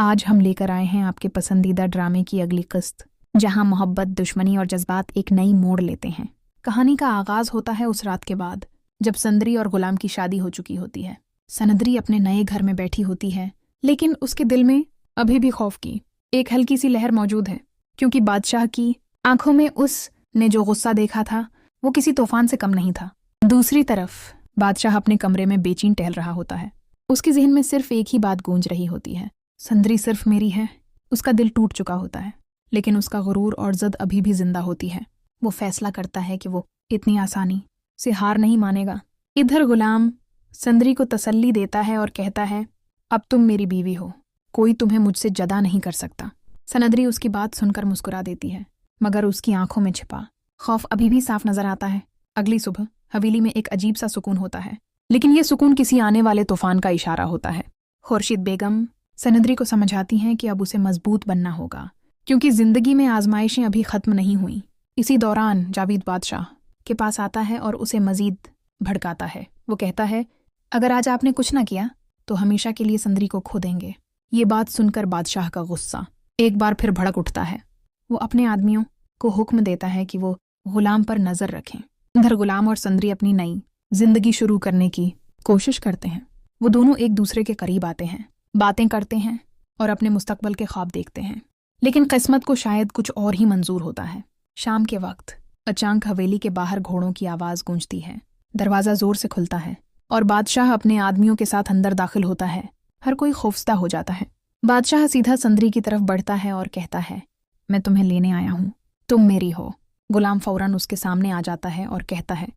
आज हम लेकर आए हैं आपके पसंदीदा ड्रामे की अगली किस्त, जहां मोहब्बत, दुश्मनी और जज्बात एक नई मोड़ लेते हैं। कहानी का आगाज होता है उस रात के बाद जब संदरी और गुलाम की शादी हो चुकी होती है। सनदरी अपने नए घर में बैठी होती है, लेकिन उसके दिल में अभी भी खौफ की एक हल्की सी लहर मौजूद है, क्योंकि बादशाह की आंखों में उसने जो गुस्सा देखा था वो किसी तूफान से कम नहीं था। दूसरी तरफ बादशाह अपने कमरे में बेचैन टहल रहा होता है। उसके ज़हन में सिर्फ एक ही बात गूंज रही होती है, संदरी सिर्फ मेरी है। उसका दिल टूट चुका होता है, लेकिन उसका गुरूर और ज़द अभी भी जिंदा होती है। वो फैसला करता है कि वो इतनी आसानी से हार नहीं मानेगा। इधर गुलाम संदरी को तसल्ली देता है और कहता है, अब तुम मेरी बीवी हो, कोई तुम्हें मुझसे जदा नहीं कर सकता। सनदरी उसकी बात सुनकर मुस्कुरा देती है, मगर उसकी आंखों में छिपा खौफ अभी भी साफ नजर आता है। अगली सुबह हवेली में एक अजीब सा सुकून होता है, लेकिन यह सुकून किसी आने वाले तूफान का इशारा होता है। खुर्शीद बेगम सनदरी को समझाती हैं कि अब उसे मजबूत बनना होगा, क्योंकि जिंदगी में आजमाइशें अभी खत्म नहीं हुई। इसी दौरान जावेद बादशाह के पास आता है और उसे मजीद भड़काता है। वो कहता है, अगर आज आपने कुछ ना किया तो हमेशा के लिए संदरी को खो देंगे। ये बात सुनकर बादशाह का गुस्सा एक बार फिर भड़क उठता है। वो अपने आदमियों को हुक्म देता है कि वो गुलाम पर नजर रखें। इधर गुलाम और संदरी अपनी नई जिंदगी शुरू करने की कोशिश करते हैं। वो दोनों एक दूसरे के करीब आते हैं, बातें करते हैं और अपने मुस्तकबल के ख्वाब देखते हैं, लेकिन किस्मत को शायद कुछ और ही मंजूर होता है। शाम के वक्त अचानक हवेली के बाहर घोड़ों की आवाज गूंजती है। दरवाजा जोर से खुलता है और बादशाह अपने आदमियों के साथ अंदर दाखिल होता है। हर कोई खौफजदा हो जाता है। बादशाह सीधा संदरी की तरफ बढ़ता है और कहता है, मैं तुम्हें लेने आया हूँ, तुम मेरी हो। गुलाम फौरन उसके सामने आ जाता है और कहता है,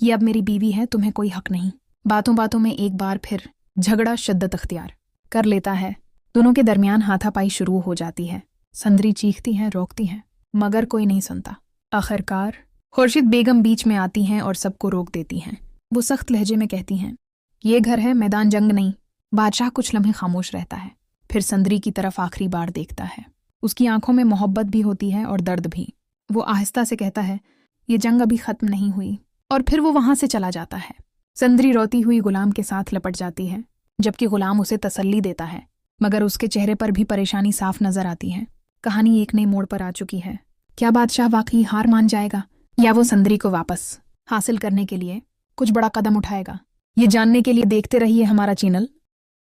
ये अब मेरी बीवी है, तुम्हें कोई हक नहीं। बातों बातों में एक बार फिर झगड़ा शिद्दत अख्तियार कर लेता है। दोनों के दरमियान हाथापाई शुरू हो जाती है। संदरी चीखती है, रोकती है, मगर कोई नहीं सुनता। आखिरकार खुर्शीद बेगम बीच में आती हैं और सबको रोक देती हैं। वो सख्त लहजे में कहती हैं, ये घर है, मैदान जंग नहीं। बादशाह कुछ लम्हे खामोश रहता है, फिर संदरी की तरफ आखिरी बार देखता है। उसकी आंखों में मोहब्बत भी होती है और दर्द भी। वो आहिस्ता से कहता है, ये जंग अभी खत्म नहीं हुई, और फिर वो वहां से चला जाता है। संदरी रोती हुई गुलाम के साथ लपट जाती है, जबकि गुलाम उसे तसल्ली देता है, मगर उसके चेहरे पर भी परेशानी साफ नजर आती है। कहानी एक नई मोड़ पर आ चुकी है। क्या बादशाह वाकई हार मान जाएगा, या वो संदरी को वापस हासिल करने के लिए कुछ बड़ा कदम उठाएगा? ये जानने के लिए देखते रहिए हमारा चैनल